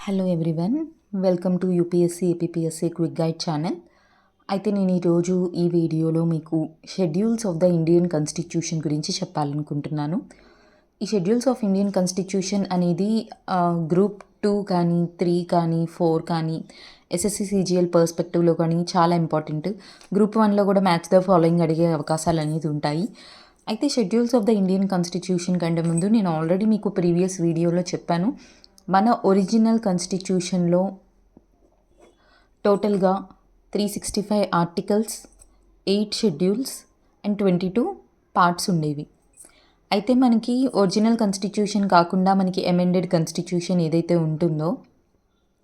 Hello everyone, welcome to UPSC APPSC quick guide channel. అయితే నేను ఈరోజు ఈ వీడియోలో మీకు schedules of the Indian constitution గురించి చెప్పాలనుకుంటున్నాను. ఈ షెడ్యూల్స్ ఆఫ్ ఇండియన్ కాన్స్టిట్యూషన్ అనేది గ్రూప్ 2 కానీ 3 కానీ 4 కానీ ఎస్ఎస్సి సిజిఎల్ పర్స్పెక్టివ్లో కానీ చాలా ఇంపార్టెంట్. గ్రూప్ 1లో కూడా మ్యాచ్ ద ఫాలోయింగ్ అడిగే అవకాశాలు అనేది ఉంటాయి. అయితే schedules of the Indian constitution కంటే ముందు నేను ఆల్రెడీ మీకు ప్రీవియస్ వీడియోలో చెప్పాను, మన ఒరిజినల్ కాన్స్టిట్యూషన్లో టోటల్గా 365 ఆర్టికల్స్, 8 షెడ్యూల్స్ అండ్ 22 పార్ట్స్ ఉండేవి. అయితే మనకి ఒరిజినల్ కాన్స్టిట్యూషన్ కాకుండా మనకి అమెండెడ్ కాన్స్టిట్యూషన్ ఏదైతే ఉంటుందో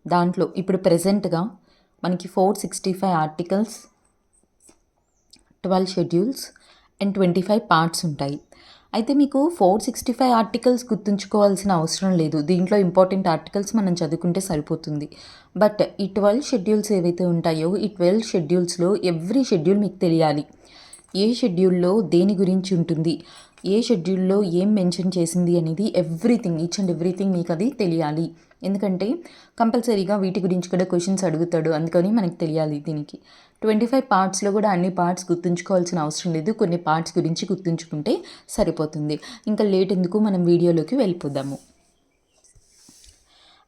దాంట్లో ఇప్పుడు ప్రెజెంట్గా మనకి 465 ఆర్టికల్స్, 12 షెడ్యూల్స్ అండ్ 25 పార్ట్స్ ఉంటాయి. అయితే మీకు 465 ఆర్టికల్స్ గుర్తుంచుకోవాల్సిన అవసరం లేదు. దీంట్లో ఇంపార్టెంట్ ఆర్టికల్స్ మనం చదువుకుంటే సరిపోతుంది. బట్ ఈ 12 షెడ్యూల్స్ ఏవైతే ఉంటాయో ఈ 12 షెడ్యూల్స్లో ఎవ్రీ షెడ్యూల్ మీకు తెలియాలి. ఏ షెడ్యూల్లో దేని గురించి ఉంటుంది, ఏ షెడ్యూల్లో ఏం మెన్షన్ చేసింది అనేది ఎవ్రీథింగ్, ఈచ్ అండ్ ఎవ్రీథింగ్ మీకు అది తెలియాలి. ఎందుకంటే కంపల్సరీగా వీటి గురించి కూడా క్వశ్చన్స్ అడుగుతాడు, అందుకని మనకు తెలియాలి. దీనికి 25 పార్ట్స్లో కూడా అన్ని పార్ట్స్ గుర్తుంచుకోవాల్సిన అవసరం లేదు, కొన్ని పార్ట్స్ గురించి గుర్తుంచుకుంటే సరిపోతుంది. ఇంకా లేట్ ఎందుకు, మనం వీడియోలోకి వెళ్ళిపోదాము.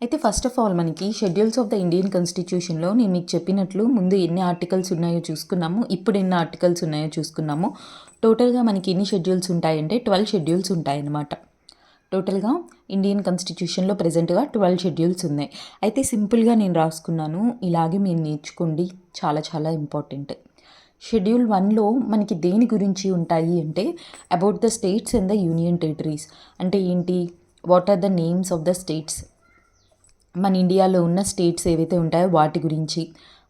అయితే ఫస్ట్ ఆఫ్ ఆల్ మనకి షెడ్యూల్స్ ఆఫ్ ద ఇండియన్ కాన్స్టిట్యూషన్లో నేను మీకు చెప్పినట్లు ముందు ఎన్ని ఆర్టికల్స్ ఉన్నాయో చూసుకున్నాము, ఇప్పుడు ఎన్ని ఆర్టికల్స్ ఉన్నాయో చూసుకున్నాము. టోటల్గా మనకి ఎన్ని షెడ్యూల్స్ ఉంటాయంటే 12 షెడ్యూల్స్ ఉంటాయన్నమాట. టోటల్గా ఇండియన్ కాన్స్టిట్యూషన్లో ప్రజెంట్గా 12 షెడ్యూల్స్ ఉన్నాయి. అయితే సింపుల్గా నేను రాసుకున్నాను, ఇలాగే మీరు నేర్చుకోండి, చాలా చాలా ఇంపార్టెంట్. షెడ్యూల్ 1లో మనకి దేని గురించి ఉంటాయి అంటే about the states and the union territories. అంటే ఏంటి, what are the names of the states, మన ఇండియాలో ఉన్న స్టేట్స్ ఏవైతే ఉంటాయో వాటి గురించి,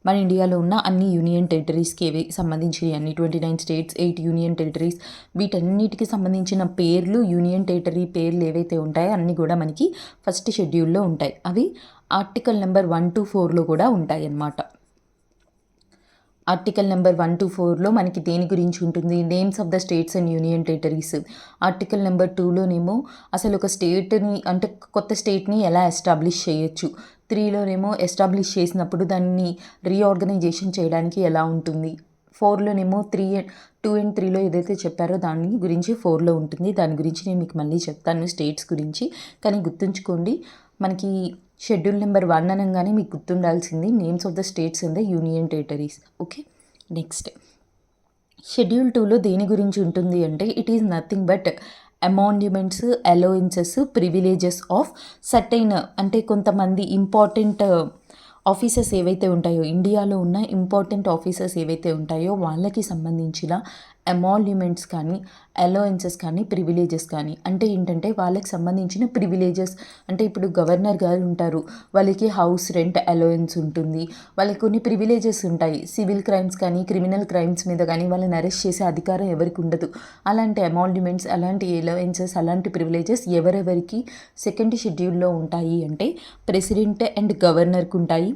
మన ఇండియాలో ఉన్న అన్ని యూనియన్ టెరిటరీస్కి ఏవి సంబంధించి అన్ని 29 స్టేట్స్, 8 యూనియన్ టెరిటరీస్, వీటన్నిటికి సంబంధించిన పేర్లు, యూనియన్ టెరిటరీ పేర్లు ఏవైతే ఉంటాయో అన్నీ కూడా మనకి ఫస్ట్ షెడ్యూల్లో ఉంటాయి. అవి ఆర్టికల్ నెంబర్ 1 to 4లో కూడా ఉంటాయి అన్నమాట. ఆర్టికల్ నెంబర్ 1 to 4లో మనకి దేని గురించి ఉంటుంది, names of the states and union territories. Article number 2లోనేమో అసలు ఒక స్టేట్ని అంటే కొత్త స్టేట్ని ఎలా ఎస్టాబ్లిష్ చేయొచ్చు. 3లోనేమో ఎస్టాబ్లిష్ చేసినప్పుడు దాన్ని రీఆర్గనైజేషన్ చేయడానికి ఎలా ఉంటుంది. 4లోనేమో 2 and 3లో ఏదైతే చెప్పారో దాని గురించి 4లో ఉంటుంది. దాని గురించి నేను మీకు మళ్ళీ చెప్తాను స్టేట్స్ గురించి. కానీ గుర్తుంచుకోండి, మనకి షెడ్యూల్ నెంబర్ 1 అనగానే మీకు గుర్తుండాల్సింది names of the states and the union territories. Okay, next schedule 2లో దేని గురించి ఉంటుంది అంటే it is nothing but amendments, allowances, privileges of certain, అంటే కొంతమంది ఇంపార్టెంట్ ఆఫీసర్స్ ఏవైతే ఉంటాయో, ఇండియాలో ఉన్న ఇంపార్టెంట్ ఆఫీసర్స్ ఏవైతే ఉంటాయో వాళ్ళకి సంబంధించిన అమాల్యుమెంట్స్ కానీ, అలవెన్సెస్ కానీ, ప్రివిలేజెస్ కానీ. అంటే ఏంటంటే వాళ్ళకి సంబంధించిన ప్రివిలేజెస్ అంటే ఇప్పుడు గవర్నర్ గారు ఉంటారు, వాళ్ళకి హౌస్ రెంట్ అలవెన్స్ ఉంటుంది, వాళ్ళకి కొన్ని ప్రివిలేజెస్ ఉంటాయి. సివిల్ క్రైమ్స్ కానీ, క్రిమినల్ క్రైమ్స్ మీద కానీ వాళ్ళని అరెస్ట్ చేసే అధికారం ఎవరికి ఉండదు. అలాంటి అమాల్యుమెంట్స్, అలాంటి అలవెన్సెస్, అలాంటి ప్రివిలేజెస్ ఎవరెవరికి సెకండ్ షెడ్యూల్లో ఉంటాయి అంటే ప్రెసిడెంట్ అండ్ గవర్నర్కి ఉంటాయి.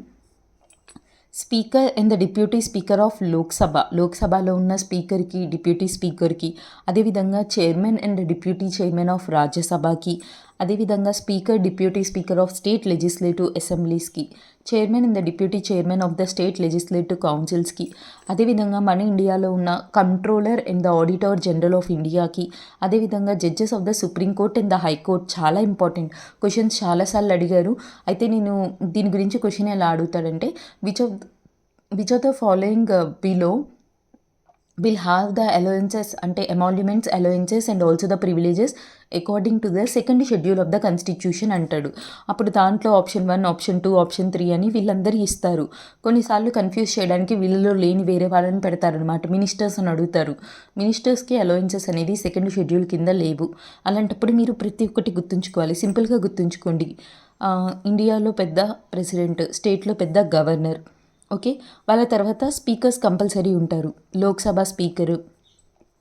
Speaker and the deputy speaker of లోక్సభలో ఉన్న స్పీకర్కి, డిప్యూటీ స్పీకర్కి, అదేవిధంగా chairman and deputy chairman of రాజ్యసభకి, అదేవిధంగా speaker, deputy speaker of state legislative అసెంబ్లీస్కి, chairman and the deputy chairman of the state legislative కౌన్సిల్స్కి, అదేవిధంగా మన ఇండియాలో ఉన్న controller and the auditor general of ఇండియాకి, అదేవిధంగా judges of the supreme court and the high court. చాలా ఇంపార్టెంట్ క్వశ్చన్స్ చాలాసార్లు అడిగారు. అయితే నేను దీని గురించి క్వశ్చన్ ఎలా అడుగుతాడంటే which of the following below will have the allowances అంటే emoluments, allowances and also the privileges according to the second schedule of the constitution అంటాడు. అప్పుడు దాంట్లో ఆప్షన్ 1, ఆప్షన్ 2, ఆప్షన్ 3 అని వీళ్ళందరూ ఇస్తారు. కొన్నిసార్లు కన్ఫ్యూజ్ చేయడానికి వీళ్ళలో లేని వేరే వాళ్ళని పెడతారనమాట. మినిస్టర్స్ అని అడుగుతారు. మినిస్టర్స్కి అలవెన్సెస్ అనేది సెకండ్ షెడ్యూల్ కింద లేవు. అలాంటప్పుడు మీరు ప్రతి ఒక్కటి గుర్తుంచుకోవాలి. సింపుల్గా గుర్తుంచుకోండి, ఇండియాలో పెద్ద ప్రెసిడెంట్, స్టేట్లో పెద్ద గవర్నర్. ఓకే, వాళ్ళ తర్వాత స్పీకర్స్ కంపల్సరీ ఉంటారు. Lok Sabha speaker,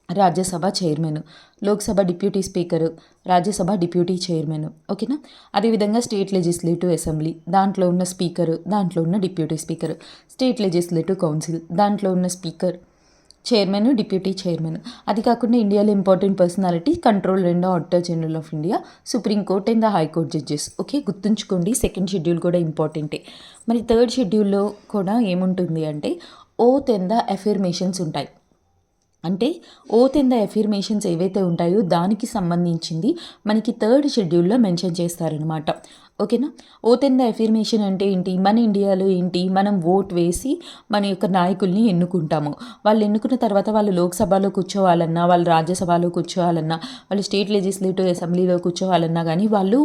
Rajya Sabha chairman, Lok Sabha deputy speaker, Rajya Sabha deputy chairman. ఓకేనా, అదేవిధంగా స్టేట్ లెజిస్లేటివ్ అసెంబ్లీ, దాంట్లో ఉన్న స్పీకరు, దాంట్లో ఉన్న deputy speaker, state legislative council, దాంట్లో ఉన్న స్పీకర్, చైర్మన్, డిప్యూటీ చైర్మన్. అది కాకుండా ఇండియాలో important personality control and auditor general of India, supreme court and the high court judges. Okay, గుర్తుంచుకోండి. సెకండ్ షెడ్యూల్ కూడా ఇంపార్టెంటే. మరి థర్డ్ షెడ్యూల్లో కూడా ఏముంటుంది అంటే ఓత్ అండ్ ద అఫర్మేషన్స్ ఉంటాయి. అంటే ఓత్ అండ్ ద అఫర్మేషన్స్ ఏవైతే ఉంటాయో దానికి సంబంధించింది మనకి థర్డ్ షెడ్యూల్లో మెన్షన్ చేస్తారనమాట. ఓకేనా. ఓత్ అండ్ ద అఫర్మేషన్ అంటే ఏంటి, మన ఇండియాలో ఏంటి, మనం ఓట్ వేసి మన యొక్క నాయకుల్ని ఎన్నుకుంటాము. వాళ్ళు ఎన్నుకున్న తర్వాత వాళ్ళు లోక్సభలో కూర్చోవాలన్నా, వాళ్ళు రాజ్యసభలో కూర్చోవాలన్నా, వాళ్ళు స్టేట్ లెజిస్లేటివ్ అసెంబ్లీలో కూర్చోవాలన్నా కానీ వాళ్ళు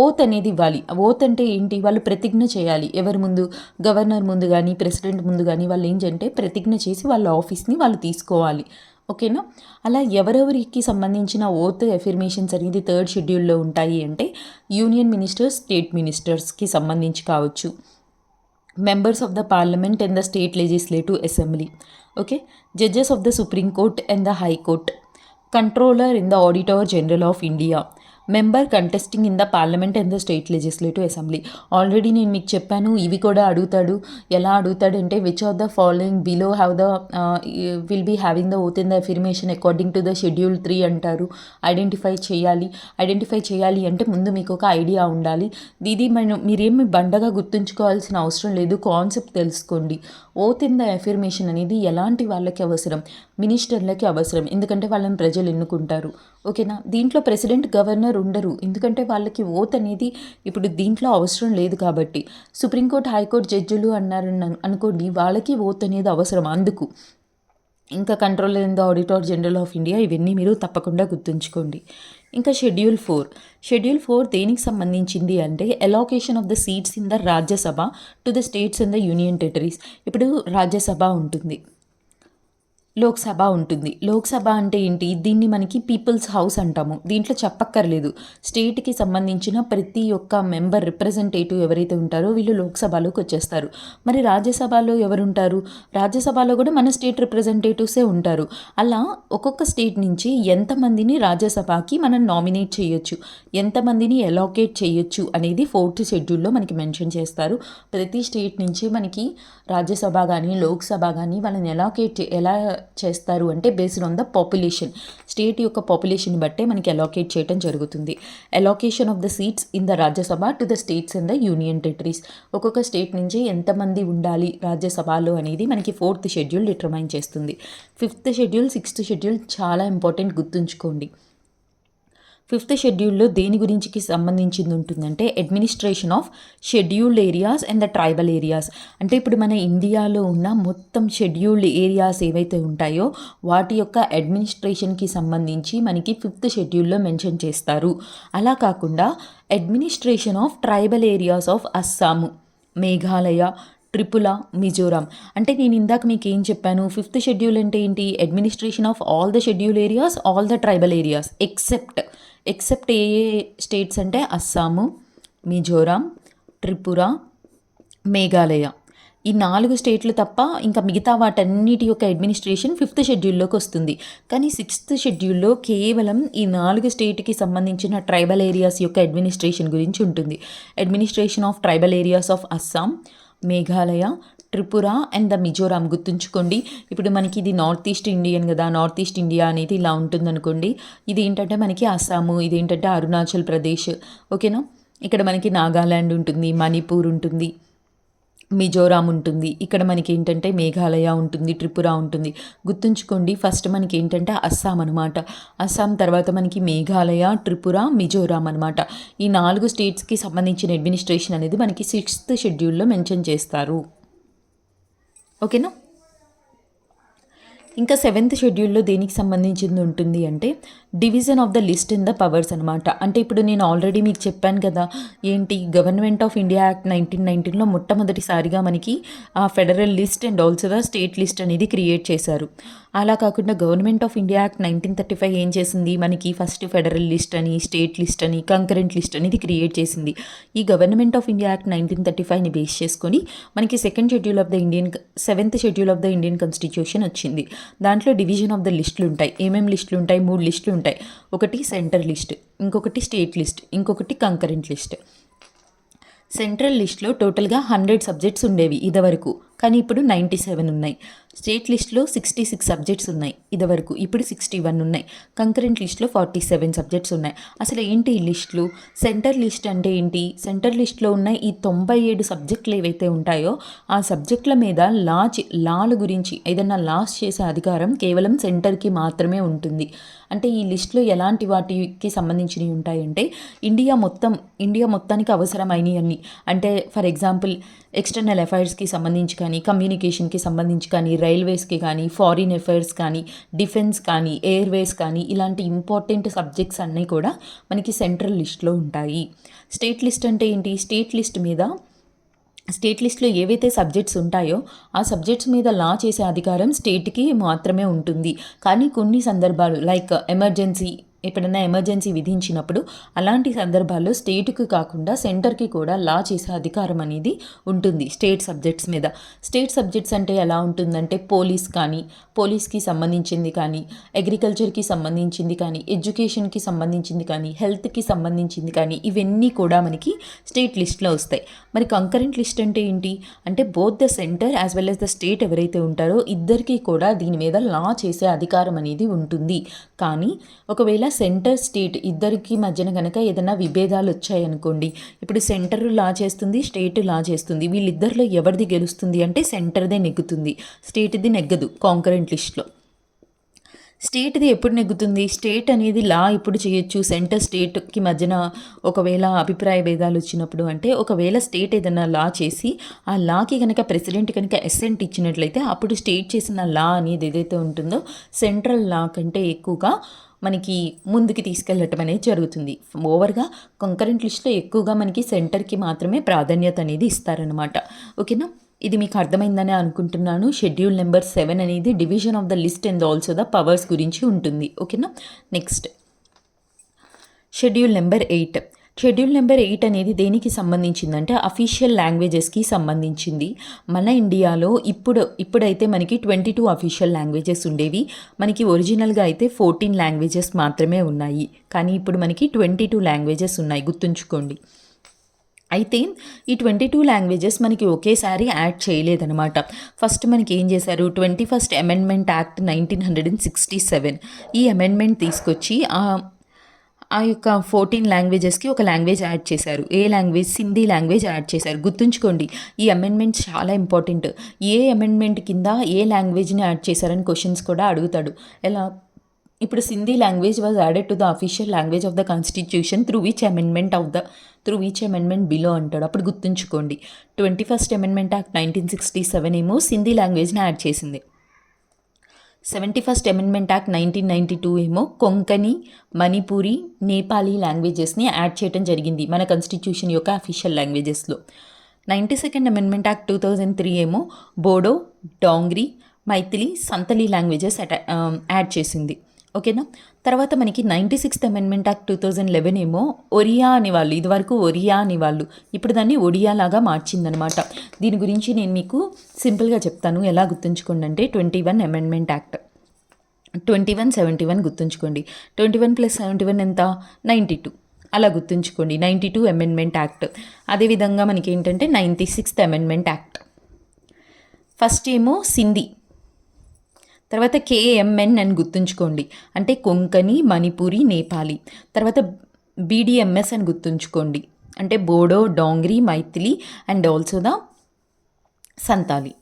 ఓత్ అనేది ఇవ్వాలి. ఓత్ అంటే ఏంటి, వాళ్ళు ప్రతిజ్ఞ చేయాలి. ఎవరి ముందు, గవర్నర్ ముందు కానీ ప్రెసిడెంట్ ముందు కానీ వాళ్ళు ఏంటంటే ప్రతిజ్ఞ చేసి వాళ్ళ ఆఫీస్ని వాళ్ళు తీసుకోవాలి. ఓకేనా. అలా ఎవరెవరికి సంబంధించిన ఓత్ అఫర్మేషన్స్ అనేది థర్డ్ షెడ్యూల్లో ఉంటాయి అంటే యూనియన్ మినిస్టర్స్, స్టేట్ మినిస్టర్స్కి సంబంధించి కావచ్చు, members of the parliament and the state legislative assembly, okay, judges of the supreme court and the high court, controller in the auditor general of India, member contesting in the parliament and the state legislative assembly. Already నేను మీకు చెప్పాను, ఇవి కూడా అడుగుతాడు. ఎలా అడుగుతాడంటే which of the following below have the will be having the oath in the affirmation according to the schedule 3 అంటారు. Identify చేయాలి అంటే ముందు మీకు ఒక ఐడియా ఉండాలి. ఇది మీరేమి బండగా గుర్తుంచుకోవాల్సిన అవసరం లేదు, కాన్సెప్ట్ తెలుసుకోండి. ఓత్ ఇన్ ద అఫర్మేషన్ అనేది ఎలాంటి వాళ్ళకి అవసరం, మినిస్టర్లకి అవసరం, ఎందుకంటే వాళ్ళని ప్రజలు ఎన్నుకుంటారు. ఓకేనా. దీంట్లో ప్రెసిడెంట్, గవర్నర్ ఉండరు, ఎందుకంటే వాళ్ళకి ఓత్ అనేది ఇప్పుడు దీంట్లో అవసరం లేదు కాబట్టి. సుప్రీంకోర్టు, హైకోర్టు జడ్జిలు అన్నారు అనుకోండి, వాళ్ళకి ఓత్ అనేది అవసరం అందుకు. ఇంకా controller in the auditor general of India, ఇవన్నీ మీరు తప్పకుండా గుర్తుంచుకోండి. ఇంకా షెడ్యూల్ 4 దేనికి సంబంధించింది అంటే allocation of the seats in the Rajya Sabha to the states and the union territories. ఇప్పుడు రాజ్యసభ ఉంటుంది, లోక్సభ ఉంటుంది. లోక్సభ అంటే ఏంటి, దీన్ని మనకి పీపుల్స్ హౌస్ అంటాము. దీంట్లో చెప్పక్కర్లేదు, స్టేట్కి సంబంధించిన ప్రతి ఒక్క మెంబర్, రిప్రజెంటేటివ్ ఎవరైతే ఉంటారో వీళ్ళు లోక్సభలోకి వచ్చేస్తారు. మరి రాజ్యసభలో ఎవరుంటారు, రాజ్యసభలో కూడా మన స్టేట్ రిప్రజెంటేటివ్సే ఉంటారు. అలా ఒక్కొక్క స్టేట్ నుంచి ఎంతమందిని రాజ్యసభకి మనం నామినేట్ చేయొచ్చు, ఎంతమందిని ఎలోకేట్ చేయొచ్చు అనేది 4th షెడ్యూల్లో మనకి మెన్షన్ చేస్తారు. ప్రతి స్టేట్ నుంచి మనకి రాజ్యసభ కానీ లోక్సభ కానీ వాళ్ళని ఎలా చేస్తారు అంటే based on the population, state యొక్క పాపులేషన్ బట్టే మనకి అలోకేట్ చేయడం జరుగుతుంది. Allocation of the seats in the Rajya Sabha to the states and the union territories. ఒక్కొక్క స్టేట్ నుంచి ఎంతమంది ఉండాలి రాజ్యసభలో అనేది మనకి 4th షెడ్యూల్ డిటర్మైన్ చేస్తుంది. 5th షెడ్యూల్, 6th షెడ్యూల్ చాలా ఇంపార్టెంట్, గుర్తుంచుకోండి. 5th షెడ్యూల్లో దేని గురించికి సంబంధించింది ఉంటుందంటే administration of scheduled areas and the tribal areas. అంటే ఇప్పుడు మన ఇండియాలో ఉన్న మొత్తం షెడ్యూల్డ్ ఏరియాస్ ఏవైతే ఉంటాయో వాటి యొక్క అడ్మినిస్ట్రేషన్కి సంబంధించి మనకి 5th షెడ్యూల్లో మెన్షన్ చేస్తారు. అలా కాకుండా administration of tribal areas of Assam, Meghalaya, Tripura, Mizoram. అంటే నేను ఇందాక మీకు ఏం చెప్పాను, 5th షెడ్యూల్ అంటే ఏంటి, administration of all the schedule areas, all the tribal areas except A states అంటే అస్సాము, మిజోరాం, త్రిపుర, మేఘాలయ. ఈ 4 స్టేట్లు తప్ప ఇంకా మిగతా వాటన్నిటి యొక్క అడ్మినిస్ట్రేషన్ 5th షెడ్యూల్లోకి వస్తుంది. కానీ 6th షెడ్యూల్లో కేవలం ఈ 4 స్టేట్కి సంబంధించిన ట్రైబల్ ఏరియాస్ యొక్క అడ్మినిస్ట్రేషన్ గురించి ఉంటుంది. Administration of tribal areas of Assam, Meghalaya, Tripura and the Mizoram. గుర్తుంచుకోండి, ఇప్పుడు మనకి ఇది నార్త్ ఈస్ట్ ఇండియన్ కదా, నార్త్ ఈస్ట్ ఇండియా అనేది ఇలా ఉంటుందనుకోండి. ఇది ఏంటంటే మనకి అస్సాము, ఇదేంటంటే అరుణాచల్ ప్రదేశ్, ఓకేనా. ఇక్కడ మనకి నాగాల్యాండ్ ఉంటుంది, మణిపూర్ ఉంటుంది, మిజోరాం ఉంటుంది, ఇక్కడ మనకి ఏంటంటే మేఘాలయ ఉంటుంది, త్రిపుర ఉంటుంది. గుర్తుంచుకోండి, ఫస్ట్ మనకి ఏంటంటే అస్సాం అనమాట. అస్సాం తర్వాత మనకి మేఘాలయ, త్రిపుర, మిజోరాం అనమాట. ఈ 4 స్టేట్స్కి సంబంధించిన అడ్మినిస్ట్రేషన్ అనేది మనకి 6th షెడ్యూల్లో మెన్షన్ చేస్తారు. ఓకేనా. ఇంకా 7th షెడ్యూల్లో దేనికి సంబంధించింది ఉంటుంది అంటే division of the list in the powers అనమాట. అంటే ఇప్పుడు నేను ఆల్రెడీ మీకు చెప్పాను కదా, ఏంటి గవర్నమెంట్ ఆఫ్ ఇండియా యాక్ట్ 1919లో మొట్టమొదటిసారిగా మనకి ఆ federal list and also the state list అనేది క్రియేట్ చేశారు. అలా కాకుండా గవర్నమెంట్ ఆఫ్ ఇండియా యాక్ట్ 1935 ఏం చేసింది, మనకి ఫస్ట్ ఫెడరల్ లిస్ట్ అని, స్టేట్ లిస్ట్ అని, కంకరెంట్ లిస్ట్ అనేది క్రియేట్ చేసింది. ఈ గవర్నమెంట్ ఆఫ్ ఇండియా యాక్ట్ 1935ని బేస్ చేసుకొని మనకి 7th schedule of the Indian constitution వచ్చింది. దాంట్లో డివిజన్ ఆఫ్ ద లిస్టులు ఉంటాయి. ఏమేమి లిస్టులు ఉంటాయి, 3 లిస్టులు ఉంటాయి. ఒకటి సెంటర్ లిస్ట్, ఇంకొకటి స్టేట్ లిస్ట్, ఇంకొకటి కంకరెంట్ లిస్ట్. సెంట్రల్ లిస్ట్లో టోటల్గా 100 సబ్జెక్ట్స్ ఉండేవి ఇదివరకు. కానీ ఇప్పుడు 97 ఉన్నాయి. స్టేట్ లిస్ట్లో 66 సబ్జెక్ట్స్ ఉన్నాయి ఇదివరకు, ఇప్పుడు 61 ఉన్నాయి. కంకరెంట్ లిస్ట్లో 47 సబ్జెక్ట్స్ ఉన్నాయి. అసలు ఏంటి ఈ లిస్టులు? సెంటర్ లిస్ట్ అంటే ఏంటి? సెంటర్ లిస్ట్లో ఉన్న ఈ 97 సబ్జెక్టులు ఏవైతే ఉంటాయో ఆ సబ్జెక్టుల మీద లాల గురించి ఏదైనా లాస్ చేసే అధికారం కేవలం సెంటర్కి మాత్రమే ఉంటుంది. అంటే ఈ లిస్టులో ఎలాంటి వాటికి సంబంధించినవి ఉంటాయంటే ఇండియా మొత్తానికి అవసరమైనవి అన్నీ. అంటే ఫర్ ఎగ్జాంపుల్ ఎక్స్టర్నల్ అఫైర్స్కి సంబంధించి కానీ, కమ్యూనికేషన్కి సంబంధించి కానీ, రైల్వేస్కి కానీ, ఫారిన్ అఫైర్స్ కానీ, డిఫెన్స్ కానీ, ఎయిర్వేస్ కానీ, ఇలాంటి ఇంపార్టెంట్ సబ్జెక్ట్స్ అన్నీ కూడా మనకి సెంట్రల్ లిస్ట్లో ఉంటాయి. స్టేట్ లిస్ట్ అంటే ఏంటి? స్టేట్ లిస్ట్లో ఏవైతే సబ్జెక్ట్స్ ఉంటాయో ఆ సబ్జెక్ట్స్ మీద లా చేసే అధికారం స్టేట్కి మాత్రమే ఉంటుంది. కానీ కొన్ని సందర్భాలు లైక్ ఎప్పుడైనా ఎమర్జెన్సీ విధించినప్పుడు అలాంటి సందర్భాల్లో స్టేట్కి కాకుండా సెంటర్కి కూడా లా చేసే అధికారం అనేది ఉంటుంది స్టేట్ సబ్జెక్ట్స్ మీద. స్టేట్ సబ్జెక్ట్స్ అంటే ఎలా ఉంటుందంటే పోలీస్కి సంబంధించింది కానీ, అగ్రికల్చర్కి సంబంధించింది కానీ, ఎడ్యుకేషన్కి సంబంధించింది కానీ, హెల్త్కి సంబంధించింది కానీ, ఇవన్నీ కూడా మనకి స్టేట్ లిస్ట్లో వస్తాయి. మరి కంకరెంట్ లిస్ట్ అంటే ఏంటి? అంటే both the centre as well as the state ఎవరైతే ఉంటారో ఇద్దరికీ కూడా దీని మీద లా చేసే అధికారం అనేది ఉంటుంది. కానీ ఒకవేళ సెంటర్ స్టేట్ ఇద్దరికి మధ్యన కనుక ఏదైనా విభేదాలు వచ్చాయనుకోండి, ఇప్పుడు సెంటర్ లా చేస్తుంది, స్టేట్ లా చేస్తుంది, వీళ్ళిద్దరిలో ఎవరిది గెలుస్తుంది అంటే సెంటర్దే నెగ్గుతుంది, స్టేట్ది నెగ్గదు. కాంకరెంట్ లిస్ట్లో స్టేట్ది ఎప్పుడు నెగ్గుతుంది? స్టేట్ అనేది లా ఇప్పుడు చేయొచ్చు సెంటర్ స్టేట్కి మధ్యన ఒకవేళ అభిప్రాయ భేదాలు వచ్చినప్పుడు. అంటే ఒకవేళ స్టేట్ ఏదైనా లా చేసి ఆ లాకి కనుక ప్రెసిడెంట్ కనుక అసెంట్ ఇచ్చినట్లయితే అప్పుడు స్టేట్ చేసిన లా అనేది ఏదైతే ఉంటుందో సెంట్రల్ లా కంటే ఎక్కువగా మనకి ముందుకి తీసుకెళ్ళటం అనేది జరుగుతుంది. ఓవర్గా కంకరెంట్ లిస్ట్లో ఎక్కువగా మనకి సెంటర్కి మాత్రమే ప్రాధాన్యత అనేది ఇస్తారనమాట. ఓకేనా? ఇది మీకు అర్థమైందని అనుకుంటున్నాను. షెడ్యూల్ నెంబర్ 7 అనేది division of the list and also the powers గురించి ఉంటుంది. ఓకేనా? Next schedule number 8. Schedule number 8 అనేది దేనికి సంబంధించిందంటే అఫీషియల్ లాంగ్వేజెస్కి సంబంధించింది. మన ఇండియాలో ఇప్పుడైతే మనకి 22 అఫీషియల్ లాంగ్వేజెస్ ఉండేవి. మనకి ఒరిజినల్గా అయితే 14 లాంగ్వేజెస్ మాత్రమే ఉన్నాయి. కానీ ఇప్పుడు మనకి 22 లాంగ్వేజెస్ ఉన్నాయి, గుర్తుంచుకోండి. అయితే ఈ 22 లాంగ్వేజెస్ మనకి ఒకేసారి యాడ్ చేయలేదన్నమాట. ఫస్ట్ మనకి ఏం చేశారు? 21st అమెండ్మెంట్ యాక్ట్ 1967 ఈ అమెండ్మెంట్ తీసుకొచ్చి ఆ యొక్క 14 లాంగ్వేజెస్కి ఒక లాంగ్వేజ్ యాడ్ చేశారు. ఏ లాంగ్వేజ్? సింధీ లాంగ్వేజ్ యాడ్ చేశారు. గుర్తుంచుకోండి, ఈ అమెండ్మెంట్ చాలా ఇంపార్టెంట్. ఏ అమెండ్మెంట్ కింద ఏ లాంగ్వేజ్ని యాడ్ చేశారని క్వశ్చన్స్ కూడా అడుగుతాడు. ఎలా? ఇప్పుడు Sindhi language was added to the official language of the constitution through which amendment below అంటాడు. అప్పుడు గుర్తుంచుకోండి, 21st అమెండ్మెంట్ యాక్ట్ 1967 ఏమో సింధీ లాంగ్వేజ్ని యాడ్ చేసింది. 71st అమెండ్మెంట్ యాక్ట్ 1992 ఏమో కొంకణి, మణిపూరి, నేపాలీ లాంగ్వేజెస్ని యాడ్ చేయడం జరిగింది మన కాన్స్టిట్యూషన్ యొక్క అఫీషియల్ లాంగ్వేజెస్లో. 92nd అమెండ్మెంట్ యాక్ట్ 2003 ఏమో బోడో, డాంగ్రీ, మైథిలి, సంతలి లాంగ్వేజెస్ యాడ్ చేసింది. ఓకేనా? తర్వాత మనకి 96th అమెండ్మెంట్ యాక్ట్ 2011 ఏమో ఒరియా అనేవాళ్ళు, ఇదివరకు ఒరియా అనేవాళ్ళు, ఇప్పుడు దాన్ని ఒడియా లాగా మార్చిందనమాట. దీని గురించి నేను మీకు సింపుల్గా చెప్తాను, ఎలా గుర్తుంచుకోండి అంటే 21 అమెండ్మెంట్ యాక్ట్ 2171 గుర్తుంచుకోండి. 21 + 71 ఎంత? 92. అలా గుర్తుంచుకోండి. 92 అమెండ్మెంట్ యాక్ట్. అదేవిధంగా మనకి ఏంటంటే 96th అమెండ్మెంట్ యాక్ట్. ఫస్ట్ ఏమో సింధీ, తర్వాత KMN అని గుర్తుంచుకోండి, అంటే కొంకణి, మణిపూరి, నేపాలి. తర్వాత BDMS అని గుర్తుంచుకోండి, అంటే Bodo, Dogri, Maithili and also the Santali.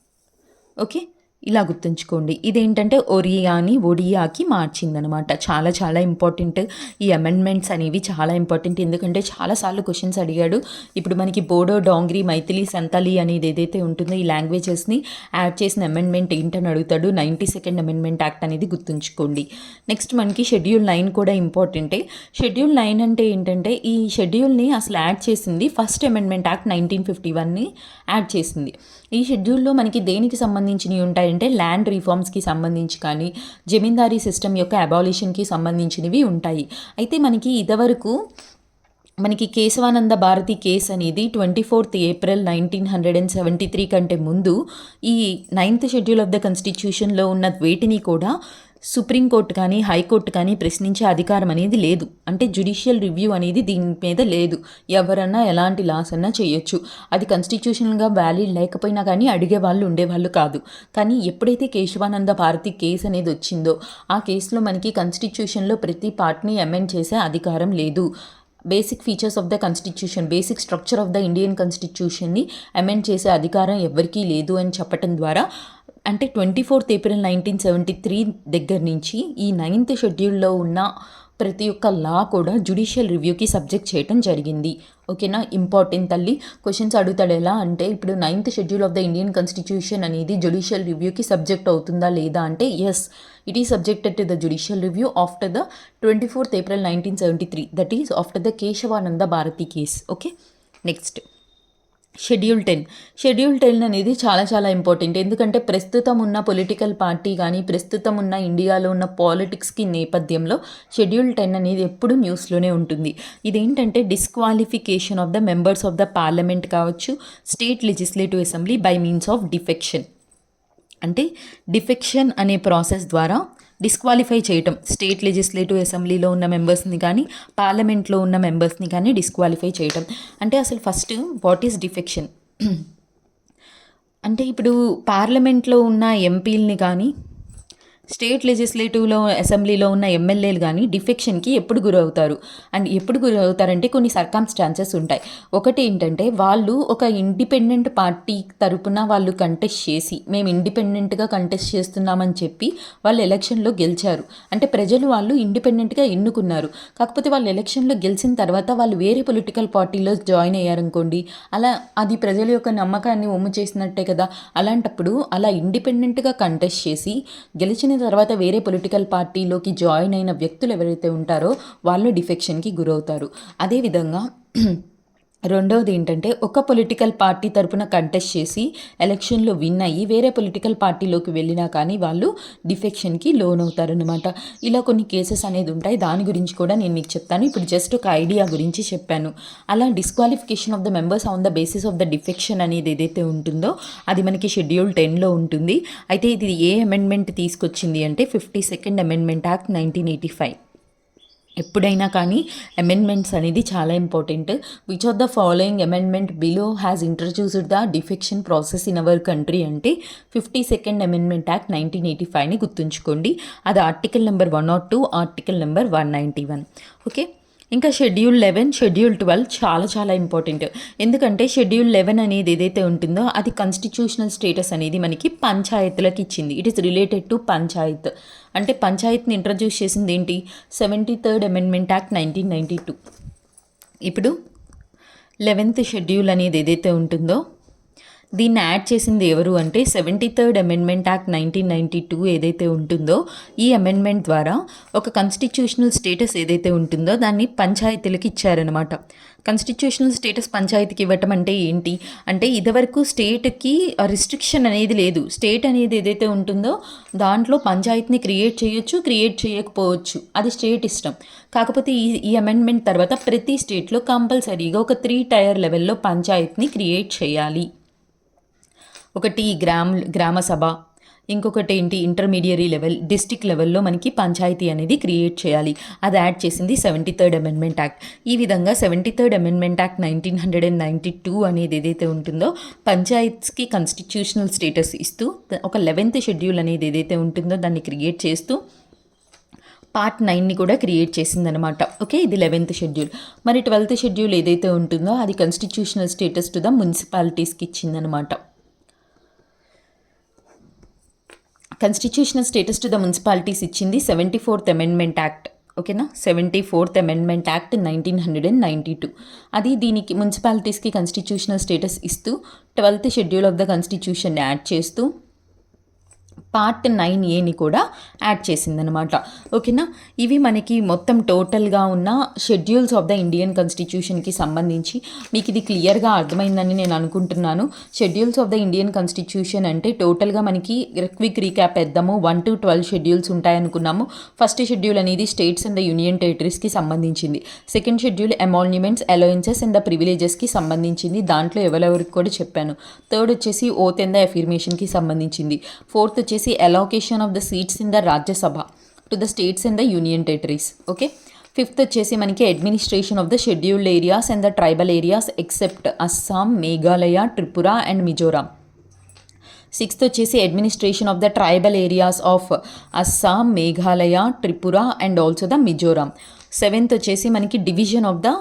Okay, ఇలా గుర్తుంచుకోండి. ఇదేంటంటే ఒరియాని ఒడియాకి మార్చిందనమాట. చాలా చాలా ఇంపార్టెంట్. ఈ అమెండ్మెంట్స్ అనేవి చాలా ఇంపార్టెంట్, ఎందుకంటే చాలాసార్లు క్వశ్చన్స్ అడిగాడు. ఇప్పుడు మనకి బోడో, డాంగ్రీ, మైథిలి, సంతాలి అనేది ఏదైతే ఉంటుందో ఈ లాంగ్వేజెస్ని యాడ్ చేసిన అమెండ్మెంట్ ఏంటని అడుగుతాడు. 92nd అమెండ్మెంట్ యాక్ట్ అనేది గుర్తుంచుకోండి. నెక్స్ట్ మనకి షెడ్యూల్ 9 కూడా ఇంపార్టెంటే. షెడ్యూల్ 9 అంటే ఏంటంటే ఈ షెడ్యూల్ని అసలు యాడ్ చేసింది ఫస్ట్ అమెండ్మెంట్ యాక్ట్ 1951ని యాడ్ చేసింది. ఈ షెడ్యూల్లో మనకి దేనికి సంబంధించినవి ఉంటాయంటే ల్యాండ్ రిఫార్మ్స్కి సంబంధించి కానీ, జమీందారీ సిస్టమ్ యొక్క అబాలిషన్కి సంబంధించినవి ఉంటాయి. అయితే మనకి ఇదివరకు కేశవానంద భారతి కేసు అనేది 24th ఏప్రిల్ 1973 కంటే ముందు ఈ 9th షెడ్యూల్ ఆఫ్ ద కాన్స్టిట్యూషన్లో ఉన్న వేటిని కూడా సుప్రీంకోర్టు కానీ హైకోర్టు కానీ ప్రశ్నించే అధికారం అనేది లేదు. అంటే జ్యుడిషియల్ రివ్యూ అనేది దీని మీద లేదు. ఎవరన్నా ఎలాంటి లాస్ అన్నా చేయొచ్చు. అది కాన్స్టిట్యూషనల్గా వ్యాలిడ్ లేకపోయినా కానీ అడిగే వాళ్ళు ఉండేవాళ్ళు కాదు. కానీ ఎప్పుడైతే కేశవానంద భారతి కేసు అనేది వచ్చిందో ఆ కేసులో మనకి కాన్స్టిట్యూషన్లో ప్రతి పార్ట్ని అమెండ్ చేసే అధికారం లేదు. Basic features of the constitution, basic structure of the Indian కాన్స్టిట్యూషన్ని అమెండ్ చేసే అధికారం ఎవరికీ లేదు అని చెప్పటం ద్వారా, అంటే 24th April 1973 దగ్గర నుంచి ఈ 9th షెడ్యూల్లో ఉన్న ప్రతి ఒక్క లా కూడా జ్యుడిషియల్ రివ్యూకి సబ్జెక్ట్ చేయడం జరిగింది. ఓకేనా? ఇంపార్టెంట్ తల్లి. క్వశ్చన్స్ అడుగుతాడు ఎలా అంటే, ఇప్పుడు 9th schedule of the Indian constitution అనేది జ్యుడిషియల్ రివ్యూకి సబ్జెక్ట్ అవుతుందా లేదా అంటే yes, it is subjected to the judicial review after the 24th April 1973, that is after the Kesavananda Bharati case. Okay, next schedule 10 అనేది చాలా ఇంపార్టెంట్. ఎందుకంటే ప్రస్తుతం ఉన్న పొలిటికల్ పార్టీ కానీ ప్రస్తుతం ఉన్న ఇండియాలో ఉన్న పాలిటిక్స్కి నేపథ్యంలో షెడ్యూల్ 10 అనేది ఎప్పుడు న్యూస్లోనే ఉంటుంది. ఇదేంటంటే disqualification of the members of the parliament కావచ్చు, state legislative assembly by means of defection. అంటే డిఫెక్షన్ అనే ప్రాసెస్ ద్వారా డిస్క్వాలిఫై చేయటం, స్టేట్ లెజిస్లేటివ్ అసెంబ్లీలో ఉన్న మెంబర్స్ని కానీ పార్లమెంట్లో ఉన్న మెంబర్స్ని కానీ డిస్క్వాలిఫై చేయటం. అంటే అసలు ఫస్ట్ వాట్ ఈస్ డిఫెక్షన్ అంటే, ఇప్పుడు పార్లమెంట్లో ఉన్న ఎంపీలని కానీ స్టేట్ లెజిస్లేటివ్లో అసెంబ్లీలో ఉన్న ఎమ్మెల్యేలు కానీ డిఫెక్షన్కి ఎప్పుడు గురవుతారు. అండ్ ఎప్పుడు గురవుతారంటే కొన్ని సర్కమ్స్టాన్సెస్ ఉంటాయి. ఒకటి ఏంటంటే, వాళ్ళు ఒక ఇండిపెండెంట్ పార్టీ తరపున వాళ్ళు కంటెస్ట్ చేసి, మేము ఇండిపెండెంట్గా కంటెస్ట్ చేస్తున్నామని చెప్పి వాళ్ళు ఎలక్షన్లో గెలిచారు. అంటే ప్రజలు వాళ్ళు ఇండిపెండెంట్గా ఎన్నుకున్నారు. కాకపోతే వాళ్ళు ఎలక్షన్లో గెలిచిన తర్వాత వాళ్ళు వేరే పొలిటికల్ పార్టీలో జాయిన్ అయ్యారనుకోండి, అలా అది ప్రజల యొక్క నమ్మకాన్ని ఒమ్ము చేసినట్టే కదా. అలాంటప్పుడు అలా ఇండిపెండెంట్గా కంటెస్ట్ చేసి గెలిచిన తర్వాత వేరే పొలిటికల్ పార్టీలోకి జాయిన్ అయిన వ్యక్తులు ఎవరైతే ఉంటారో వాళ్ళు డిఫెక్షన్కి గురవుతారు. అదేవిధంగా రెండవది ఏంటంటే, ఒక పొలిటికల్ పార్టీ తరపున కంటెస్ట్ చేసి ఎలక్షన్లో విన్ అయ్యి వేరే పొలిటికల్ పార్టీలోకి వెళ్ళినా కానీ వాళ్ళు డిఫెక్షన్కి లోన్ అవుతారనమాట. ఇలా కొన్ని కేసెస్ అనేది ఉంటాయి. దాని గురించి కూడా నేను మీకు చెప్తాను. ఇప్పుడు జస్ట్ ఒక ఐడియా గురించి చెప్పాను. అలా disqualification of the members on the basis of the defection అనేది ఏదైతే ఉంటుందో అది మనకి షెడ్యూల్ 10లో ఉంటుంది. అయితే ఇది ఏ అమెండ్మెంట్ తీసుకొచ్చింది అంటే 52nd అమెండ్మెంట్ యాక్ట్ 1985. ఎప్పుడైనా కానీ అమెండ్మెంట్స్ అనేది చాలా important. Which of the following amendment below has introduced the defection process in our country అంటే 52nd అమెండ్మెంట్ యాక్ట్ 1985ని గుర్తుంచుకోండి. అది article number 102, article number 191. Okay, ఇంకా షెడ్యూల్ 11, షెడ్యూల్ 12 చాలా ఇంపార్టెంట్. ఎందుకంటే షెడ్యూల్ 11 అనేది ఏదైతే ఉంటుందో అది కాన్స్టిట్యూషనల్ స్టేటస్ అనేది మనకి పంచాయతీలకు ఇచ్చింది. It is related to Panchayat. అంటే పంచాయత్ని ఇంట్రడ్యూస్ చేసింది ఏంటి? 73rd amendment act 1992. ఇప్పుడు 11th షెడ్యూల్ అనేది ఏదైతే ఉంటుందో దీన్ని యాడ్ చేసింది ఎవరు అంటే 73rd అమెండ్మెంట్ యాక్ట్ 1992 ఏదైతే ఉంటుందో ఈ అమెండ్మెంట్ ద్వారా ఒక కాన్స్టిట్యూషనల్ స్టేటస్ ఏదైతే ఉంటుందో దాన్ని పంచాయతీలకు ఇచ్చారనమాట. కాన్స్టిట్యూషనల్ స్టేటస్ పంచాయతీకి ఇవ్వటం అంటే ఏంటి అంటే, ఇదివరకు స్టేట్కి రిస్ట్రిక్షన్ అనేది లేదు. స్టేట్ అనేది ఏదైతే ఉంటుందో దాంట్లో పంచాయతీని క్రియేట్ చేయొచ్చు, క్రియేట్ చేయకపోవచ్చు, అది స్టేట్ ఇష్టం. కాకపోతే ఈ అమెండ్మెంట్ తర్వాత ప్రతి స్టేట్లో కంపల్సరీగా ఒక 3 టైర్ లెవెల్లో పంచాయతీని క్రియేట్ చేయాలి. ఒకటి గ్రామ సభ, ఇంకొకటి ఏంటి ఇంటర్మీడియరీ లెవెల్, డిస్టిక్ లెవెల్లో మనకి పంచాయతీ అనేది క్రియేట్ చేయాలి. అది యాడ్ చేసింది 73rd అమెండ్మెంట్ యాక్ట్. ఈ విధంగా 73rd అమెండ్మెంట్ యాక్ట్ 1992 అనేది ఏదైతే ఉంటుందో పంచాయత్స్కి కాన్స్టిట్యూషనల్ స్టేటస్ ఇస్తూ ఒక 11th షెడ్యూల్ అనేది ఏదైతే ఉంటుందో దాన్ని క్రియేట్ చేస్తూ పార్ట్ 9ని కూడా క్రియేట్ చేసిందనమాట. ఓకే, ఇది 11th షెడ్యూల్. మరి 12th షెడ్యూల్ ఏదైతే ఉంటుందో అది కాన్స్టిట్యూషనల్ స్టేటస్ టు ద మున్సిపాలిటీస్కి ఇచ్చిందనమాట. Constitutional status to the municipalities ఇచ్చింది 74th అమెండ్మెంట్ యాక్ట్. ఓకేనా, 74th అమెండ్మెంట్ యాక్ట్ 1992. అది దీనికి మున్సిపాలిటీస్కి కాన్స్టిట్యూషనల్ స్టేటస్ ఇస్తూ 12th schedule of the constitution add చేస్తూ పార్ట్ 9A కూడా యాడ్ చేసిందనమాట. ఓకేనా, ఇవి మనకి మొత్తం టోటల్గా ఉన్న షెడ్యూల్స్ ఆఫ్ ద ఇండియన్ కాన్స్టిట్యూషన్కి సంబంధించి మీకు ఇది క్లియర్గా అర్థమైందని నేను అనుకుంటున్నాను. Schedules of the Indian constitution అంటే టోటల్గా మనకి క్విక్ రీక్యాప్ వేద్దాము. 1 to 12 షెడ్యూల్స్ ఉంటాయనుకున్నాము. ఫస్ట్ షెడ్యూల్ అనేది స్టేట్స్ అండ్ ద యూనియన్ టెరిటరీస్కి సంబంధించింది. Second schedule emoluments, allowances and the ప్రివిలేజెస్కి సంబంధించింది. దాంట్లో ఎవరెవరికి కూడా చెప్పాను. థర్డ్ వచ్చేసి ఓత్ అండ్ ద అఫిర్మేషన్కి సంబంధించింది. ఫోర్త్ వచ్చేసి వచ్చేసి allocation of the seats in the Rajya Sabha to the states and the union territories. Okay. Fifth వచ్చేసి మనకి administration of the scheduled areas and the tribal areas except Assam, Meghalaya, Tripura and Mizoram. Sixth వచ్చేసి administration of the tribal areas of Assam, Meghalaya, Tripura and also the Mizoram. Seventh వచ్చేసి మనకి division of the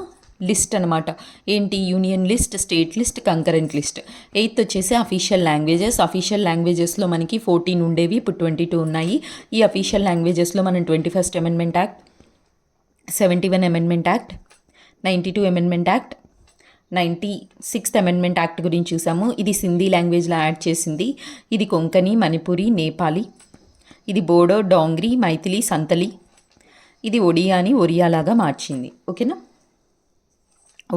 list అనమాట. ఏంటి? Union list, state list, concurrent list. Eighth వచ్చేసి official languages. Official లాంగ్వేజెస్లో మనకి 14 ఉండేవి, ఇప్పుడు 22 ఉన్నాయి. ఈ అఫీషియల్ లాంగ్వేజెస్లో మనం 21st amendment act, 71 amendment act, 92 amendment act, 96th amendment act గురించి చూసాము. ఇది సింధీ లాంగ్వేజ్లో యాడ్ చేసింది. ఇది కొంకణి, మణిపురి, నేపాలి. ఇది బోడో, డోంగ్రీ, మైథిలి, సంతలి. ఇది ఒడియాని ఒరియాలాగా మార్చింది. ఓకేనా?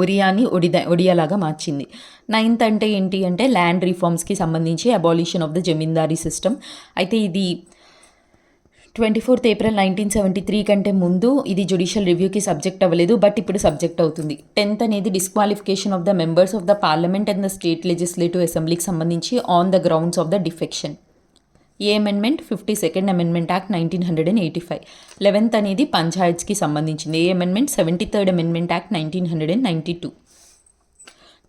ఒరియాని ఒడియాలాగా మార్చింది. 9th అంటే ఏంటి అంటే ల్యాండ్ రిఫార్మ్స్కి సంబంధించి abolition of the zamindari system. అయితే ఇది 24th April 1973 కంటే ముందు ఇది జ్యుడిషియల్ రివ్యూకి సబ్జెక్ట్ అవ్వలేదు, బట్ ఇప్పుడు సబ్జెక్ట్ అవుతుంది. 10th అనేది disqualification of the members of the parliament and the state legislative అసెంబ్లీకి సంబంధించి on the grounds of the defection. A amendment? 52nd amendment act 1985. 11th అనేది పంచాయత్స్కి సంబంధించింది. ఏ amendment? 73rd amendment act 1992.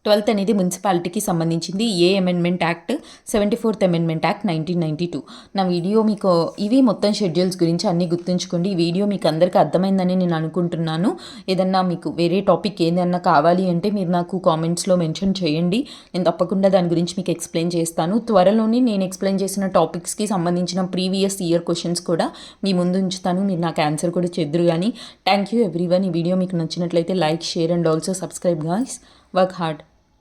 12th అనేది మున్సిపాలిటీకి సంబంధించింది. ఏ amendment act? 74th amendment act 1992. నా వీడియో మీకు ఇవి మొత్తం షెడ్యూల్స్ గురించి అన్నీ గుర్తుంచుకోండి. ఈ వీడియో మీకు అందరికీ అర్థమైందని నేను అనుకుంటున్నాను. ఏదన్నా మీకు వేరే టాపిక్ ఏదన్నా కావాలి అంటే మీరు నాకు కామెంట్స్లో మెన్షన్ చేయండి. నేను తప్పకుండా దాని గురించి మీకు ఎక్స్ప్లెయిన్ చేస్తాను. త్వరలోనే నేను ఎక్స్ప్లెయిన్ చేసిన టాపిక్స్కి సంబంధించిన ప్రీవియస్ ఇయర్ క్వశ్చన్స్ కూడా మీ ముందు ఉంచుతాను. మీరు నాకు ఆన్సర్ కూడా చెద్దరు కానీ. Thank you everyone. ఈ వీడియో మీకు నచ్చినట్లయితే like, share and also subscribe guys. Work hard.